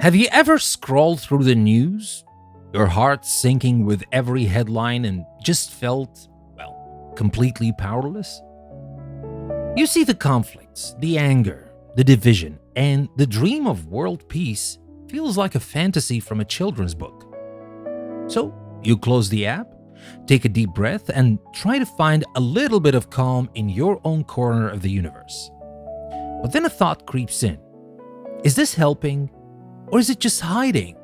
Have you ever scrolled through the news, your heart sinking with every headline and just felt, completely powerless? You see the conflicts, the anger, the division, and the dream of world peace feels like a fantasy from a children's book. So you close the app, take a deep breath, and try to find a little bit of calm in your own corner of the universe. But then a thought creeps in. Is this helping, or is it just hiding?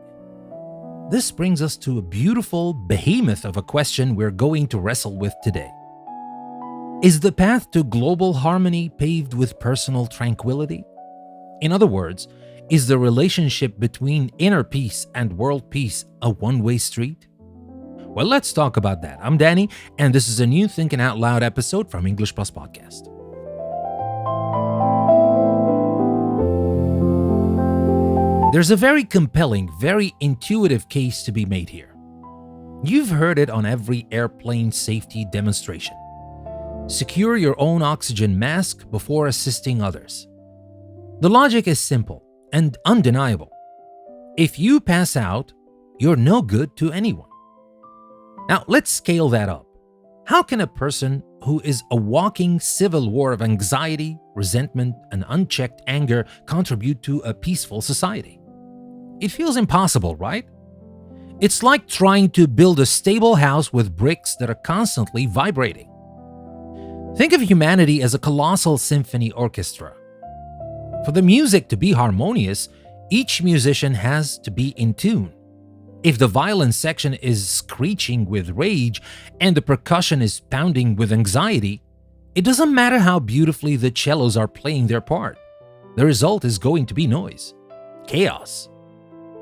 This brings us to a beautiful behemoth of a question we're going to wrestle with today. Is the path to global harmony paved with personal tranquility? In other words, is the relationship between inner peace and world peace a one-way street? Well, let's talk about that. I'm Danny, and this is a new Thinking Out Loud episode from English Plus Podcast. There's a very compelling, very intuitive case to be made here. You've heard it on every airplane safety demonstration. Secure your own oxygen mask before assisting others. The logic is simple and undeniable. If you pass out, you're no good to anyone. Now, let's scale that up. How can a person who is a walking civil war of anxiety, resentment, and unchecked anger contribute to a peaceful society? It feels impossible, right? It's like trying to build a stable house with bricks that are constantly vibrating. Think of humanity as a colossal symphony orchestra. For the music to be harmonious, each musician has to be in tune. If the violin section is screeching with rage and the percussion is pounding with anxiety, it doesn't matter how beautifully the cellos are playing their part. The result is going to be noise, chaos.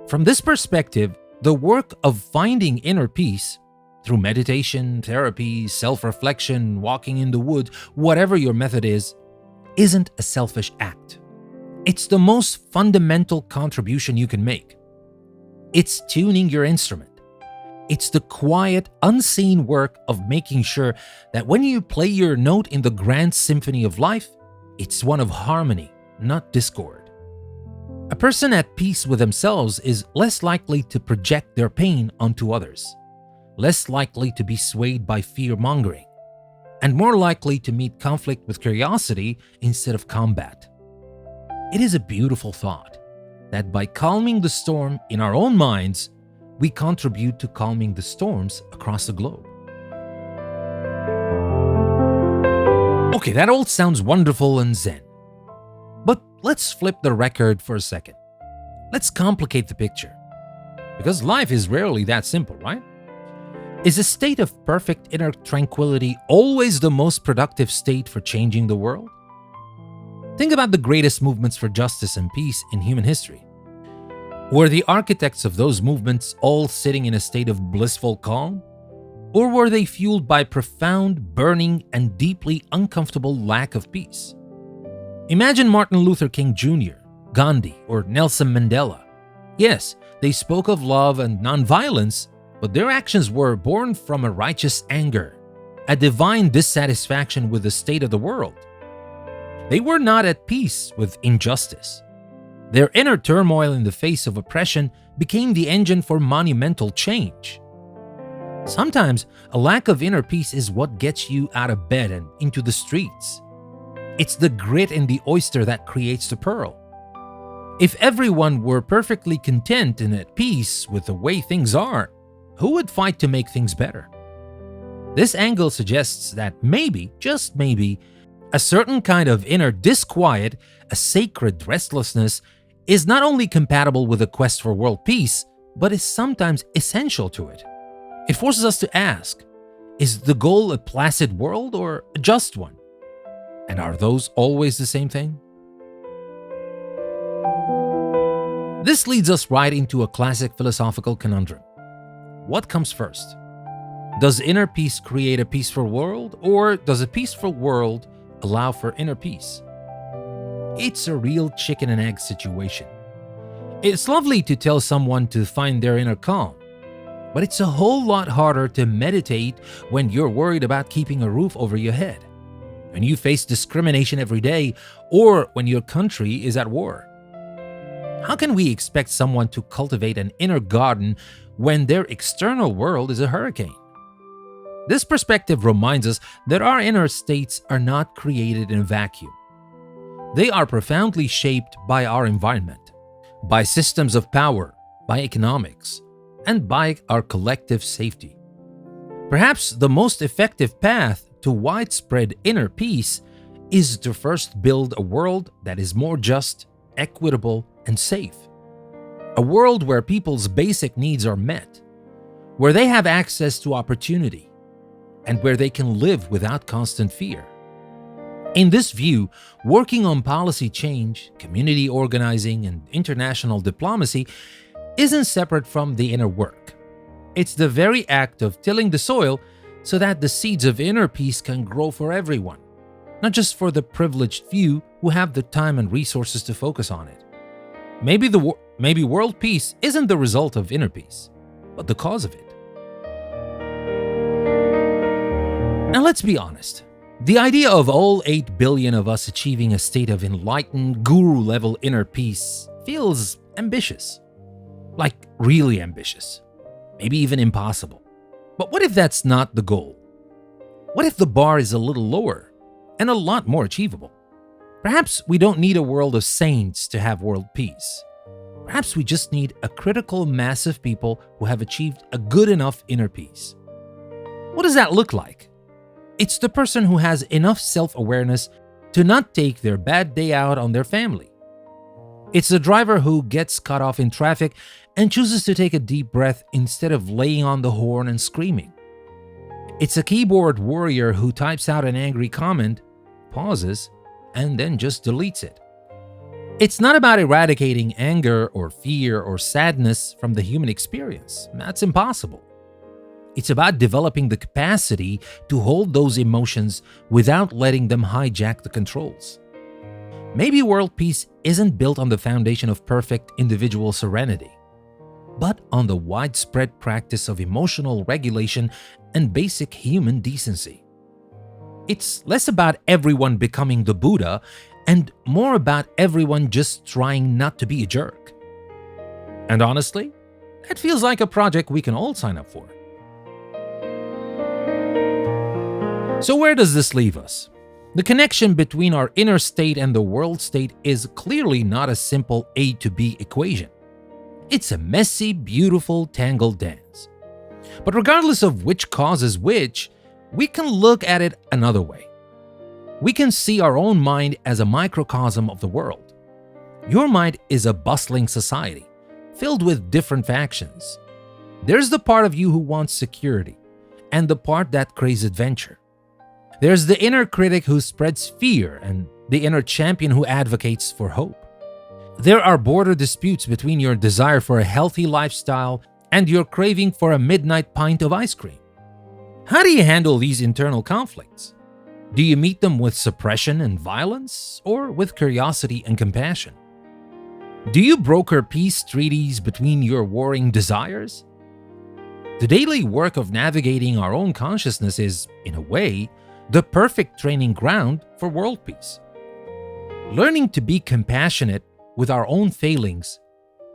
From this perspective, the work of finding inner peace through meditation, therapy, self-reflection, walking in the woods, whatever your method is, isn't a selfish act. It's the most fundamental contribution you can make. It's tuning your instrument. It's the quiet, unseen work of making sure that when you play your note in the grand symphony of life, it's one of harmony, not discord. A person at peace with themselves is less likely to project their pain onto others, less likely to be swayed by fear-mongering, and more likely to meet conflict with curiosity instead of combat. It is a beautiful thought that by calming the storm in our own minds, we contribute to calming the storms across the globe. Okay, that all sounds wonderful and zen. But let's flip the record for a second. Let's complicate the picture. Because life is rarely that simple, right? Is a state of perfect inner tranquility always the most productive state for changing the world? Think about the greatest movements for justice and peace in human history. Were the architects of those movements all sitting in a state of blissful calm? Or were they fueled by profound, burning, and deeply uncomfortable lack of peace? Imagine Martin Luther King Jr., Gandhi, or Nelson Mandela. Yes, they spoke of love and nonviolence, but their actions were born from a righteous anger, a divine dissatisfaction with the state of the world. They were not at peace with injustice. Their inner turmoil in the face of oppression became the engine for monumental change. Sometimes, a lack of inner peace is what gets you out of bed and into the streets. It's the grit in the oyster that creates the pearl. If everyone were perfectly content and at peace with the way things are, who would fight to make things better? This angle suggests that maybe, just maybe, a certain kind of inner disquiet, a sacred restlessness, is not only compatible with the quest for world peace, but is sometimes essential to it. It forces us to ask, is the goal a placid world or a just one? And are those always the same thing? This leads us right into a classic philosophical conundrum. What comes first? Does inner peace create a peaceful world, or does a peaceful world allow for inner peace? It's a real chicken and egg situation. It's lovely to tell someone to find their inner calm, but it's a whole lot harder to meditate when you're worried about keeping a roof over your head, when you face discrimination every day, or when your country is at war. How can we expect someone to cultivate an inner garden when their external world is a hurricane? This perspective reminds us that our inner states are not created in a vacuum. They are profoundly shaped by our environment, by systems of power, by economics, and by our collective safety. Perhaps the most effective path to widespread inner peace is to first build a world that is more just, equitable, and safe. A world where people's basic needs are met, where they have access to opportunity, and where they can live without constant fear. In this view, working on policy change, community organizing, and international diplomacy isn't separate from the inner work. It's the very act of tilling the soil so that the seeds of inner peace can grow for everyone, not just for the privileged few who have the time and resources to focus on it. Maybe world peace isn't the result of inner peace, but the cause of it. Now let's be honest. The idea of all 8 billion of us achieving a state of enlightened, guru-level inner peace feels ambitious. Like, really ambitious. Maybe even impossible. But what if that's not the goal? What if the bar is a little lower and a lot more achievable? Perhaps we don't need a world of saints to have world peace. Perhaps we just need a critical mass of people who have achieved a good enough inner peace. What does that look like? It's the person who has enough self-awareness to not take their bad day out on their family. It's the driver who gets cut off in traffic and chooses to take a deep breath instead of laying on the horn and screaming. It's a keyboard warrior who types out an angry comment, pauses, and then just deletes it. It's not about eradicating anger or fear or sadness from the human experience. That's impossible. It's about developing the capacity to hold those emotions without letting them hijack the controls. Maybe world peace isn't built on the foundation of perfect individual serenity, but on the widespread practice of emotional regulation and basic human decency. It's less about everyone becoming the Buddha and more about everyone just trying not to be a jerk. And honestly, that feels like a project we can all sign up for. So where does this leave us? The connection between our inner state and the world state is clearly not a simple A to B equation. It's a messy, beautiful, tangled dance. But regardless of which causes which, we can look at it another way. We can see our own mind as a microcosm of the world. Your mind is a bustling society, filled with different factions. There's the part of you who wants security, and the part that craves adventure. There's the inner critic who spreads fear, and the inner champion who advocates for hope. There are border disputes between your desire for a healthy lifestyle and your craving for a midnight pint of ice cream. How do you handle these internal conflicts? Do you meet them with suppression and violence, or with curiosity and compassion? Do you broker peace treaties between your warring desires? The daily work of navigating our own consciousness is, in a way, the perfect training ground for world peace. Learning to be compassionate with our own failings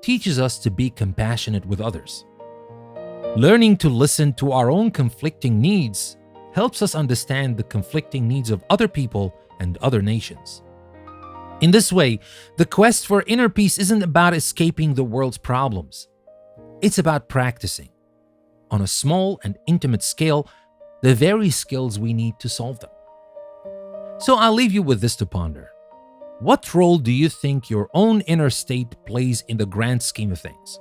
teaches us to be compassionate with others. Learning to listen to our own conflicting needs helps us understand the conflicting needs of other people and other nations. In this way, the quest for inner peace isn't about escaping the world's problems. It's about practicing, on a small and intimate scale, the very skills we need to solve them. So I'll leave you with this to ponder. What role do you think your own inner state plays in the grand scheme of things?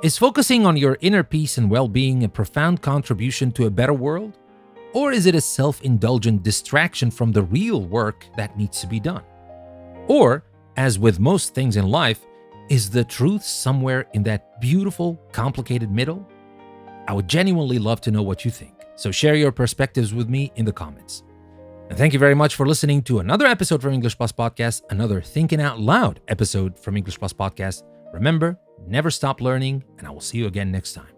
Is focusing on your inner peace and well-being a profound contribution to a better world? Or is it a self-indulgent distraction from the real work that needs to be done? Or, as with most things in life, is the truth somewhere in that beautiful, complicated middle? I would genuinely love to know what you think, so share your perspectives with me in the comments. And thank you very much for listening to another episode from English Plus Podcast, another Thinking Out Loud episode from English Plus Podcast. Remember, never stop learning, and I will see you again next time.